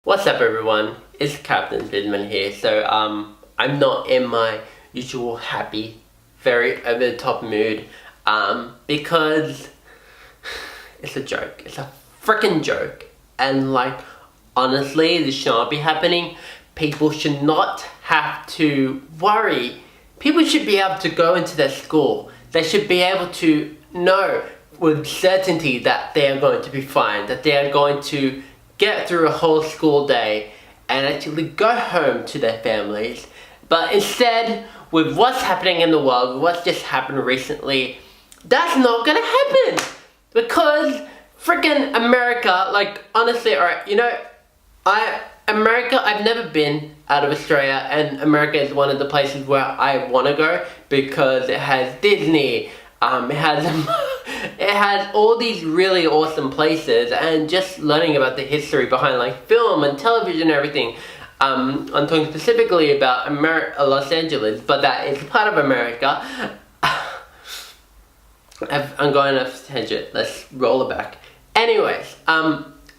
What's up everyone, it's Captain Vidman here. So I'm not in my usual happy, very over the top mood because it's a joke. It's a freaking joke, and like honestly this should not be happening. People should not have to worry. People should be able to go into their school. They should be able to know with certainty that they are going to be fine, that they are going to get through a whole school day and actually go home to their families. But instead, with what's happening in the world, with what's just happened recently, that's not gonna happen because freaking America, like honestly, alright, you know, America, I've never been out of Australia, and America is one of the places where I want to go because it has Disney, it has all these really awesome places, and just learning about the history behind like film and television and everything. I'm talking specifically about Los Angeles, but that is part of America. I'm going off tangent, let's roll it back. Anyways,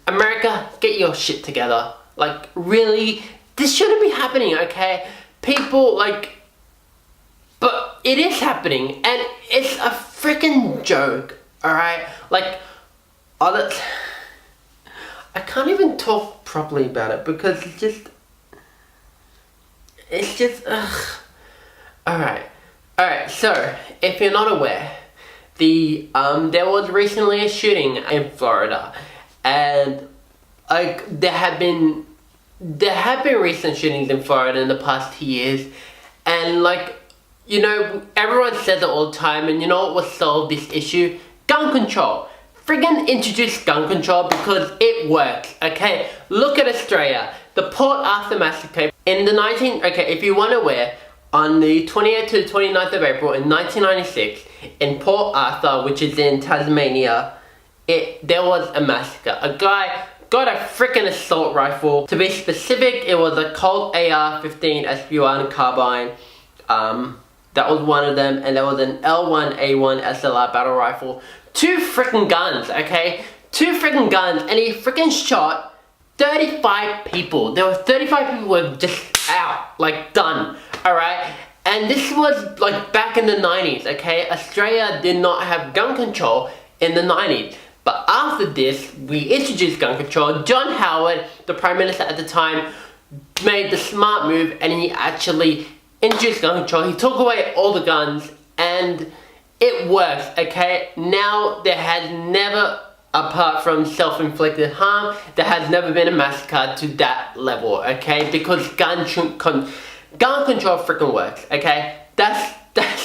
America, get your shit together. Like really, this shouldn't be happening, okay? People like, but it is happening, and it's a freaking joke, alright? Like, I can't even talk properly about it because it's just, ugh. Alright, so, if you're not aware, there was recently a shooting in Florida, and like, there have been recent shootings in Florida in the past 2 years, and like, you know, everyone says it all the time, and you know what will solve this issue? Gun control. Friggin' introduce gun control because it works, okay? Look at Australia. The Port Arthur massacre in the if you weren't aware, on the 28th to the 29th of April in 1996 in Port Arthur, which is in Tasmania, there was a massacre. A guy got a freaking assault rifle. To be specific, it was a Colt AR-15 SB1 carbine. That was one of them, and there was an L1A1 SLR battle rifle. 2 freaking guns, okay? 2 freaking guns, and he freaking shot 35 people. There were 35 people who were just out, like done, alright? And this was like back in the 90s, okay? Australia did not have gun control in the 90s. But after this, we introduced gun control. John Howard, the Prime Minister at the time, made the smart move, and he actually introduced gun control. He took away all the guns, and it works, okay? Now, there has never, apart from self-inflicted harm, there has never been a massacre to that level, okay? Because gun control freaking works, okay? That's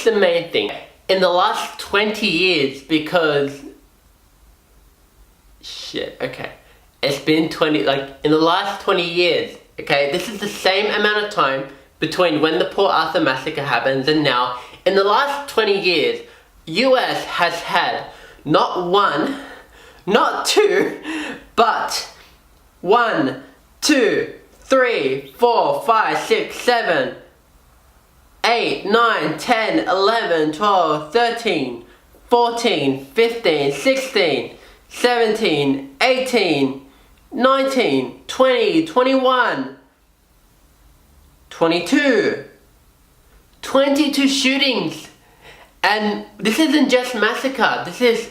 the main thing. In the last 20 years, because shit, okay, it's been in the last 20 years, okay, this is the same amount of time between when the Port Arthur massacre happens and now. In the last 20 years, US has had not 1, not 2, but 1, 2, 3, 4, 5, 6, 7, 8, 9, 10, 11, 12, 13, 14, 15, 16, 17, 18, 19, 20, 21, 22 shootings. And this isn't just massacre, this is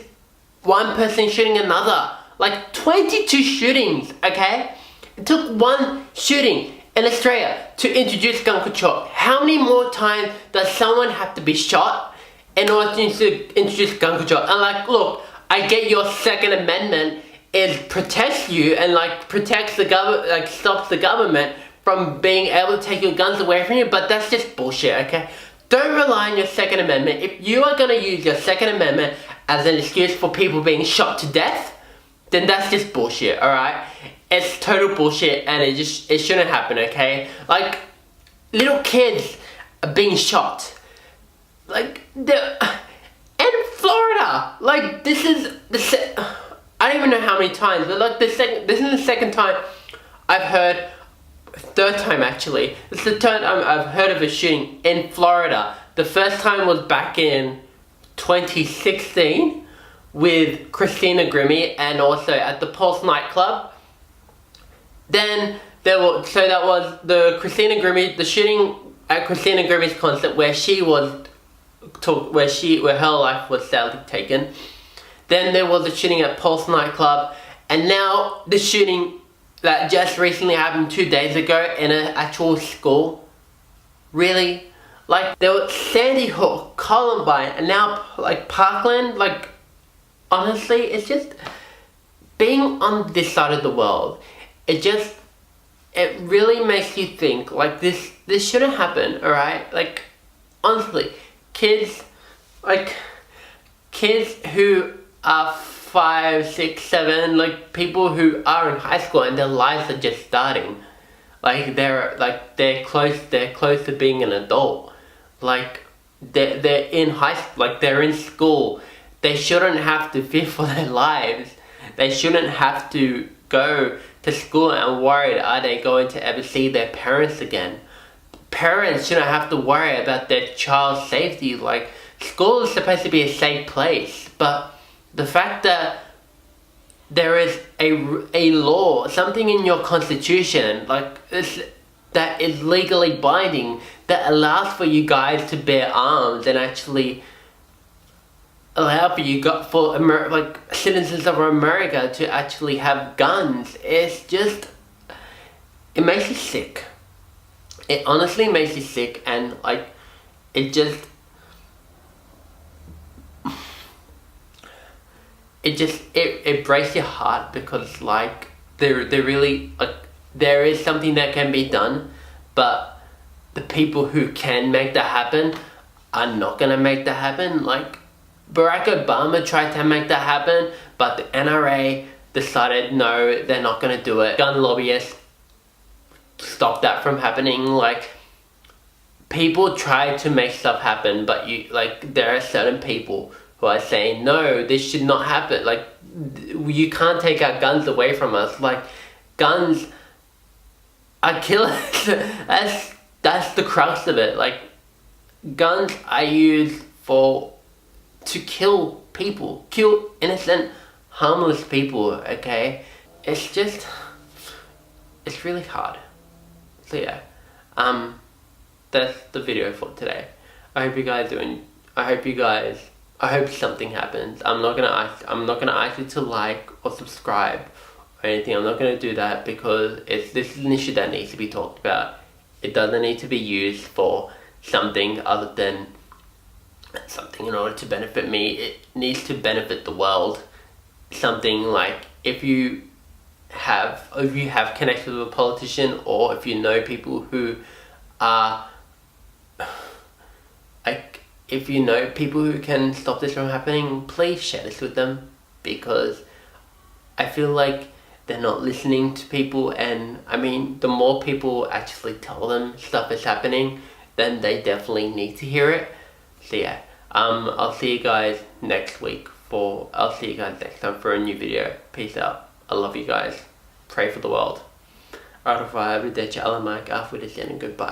one person shooting another. Like 22 shootings, okay? It took 1 shooting in Australia to introduce gun control. How many more times does someone have to be shot in order to introduce gun control? And like, look, I get your Second Amendment, it protects you and like protects the government, like stops the government from being able to take your guns away from you, but that's just bullshit, okay? Don't rely on your Second Amendment. If you are gonna use your Second Amendment as an excuse for people being shot to death, then that's just bullshit, alright? It's total bullshit, and it shouldn't happen, okay? Like, little kids are being shot. Like, in Florida, like, this is I don't even know how many times, but like this is the second time I've heard, third time actually, this is the third time I've heard of a shooting in Florida. The first time was back in 2016 with Christina Grimmie, and also at the Pulse nightclub. Then so that was the shooting at Christina Grimmie's concert where where her life was sadly taken. Then there was the shooting at Pulse nightclub, and now the shooting that just recently happened 2 days ago in an actual school. Really? Like, there was Sandy Hook, Columbine, and now like Parkland. Like, honestly, it's just being on this side of the world. It really makes you think, like, this shouldn't happen, alright? Like, honestly, kids who are 5, 6, 7, like people who are in high school and their lives are just starting. Like they're close to being an adult. Like they're in high school, like they're in school. They shouldn't have to fear for their lives. They shouldn't have to go to school and worried, are they going to ever see their parents again? Parents shouldn't have to worry about their child's safety. Like, school is supposed to be a safe place, but the fact that there is a law, something in your constitution, like this, that is legally binding, that allows for you guys to bear arms and actually allow for like citizens of America to actually have guns. It's just, it makes you sick. It honestly makes you sick, and like it breaks your heart, because like there really, like, there is something that can be done, but the people who can make that happen are not gonna make that happen. Like, Barack Obama tried to make that happen, but the NRA decided no, they're not gonna do it. Gun lobbyists stopped that from happening. Like, people try to make stuff happen, but there are certain people who are saying, no, this should not happen. Like, you can't take our guns away from us. Like, guns are killers. That's the crux of it. Like, guns are used to kill people, kill innocent, harmless people, okay? It's really hard. So yeah, that's the video for today. I hope something happens. I'm not gonna ask you to like or subscribe or anything. I'm not gonna do that, because this is an issue that needs to be talked about. It doesn't need to be used for something other than something in order to benefit me. It needs to benefit the world. Something like, if you have connections with a politician, or if you know people who are like, if you know people who can stop this from happening, please share this with them, because I feel like they're not listening to people. And I mean, the more people actually tell them stuff is happening, then they definitely need to hear it. So yeah, I'll see you guys next time for a new video. Peace out. I love you guys. Pray for the world. Alright, Farah, and goodbye.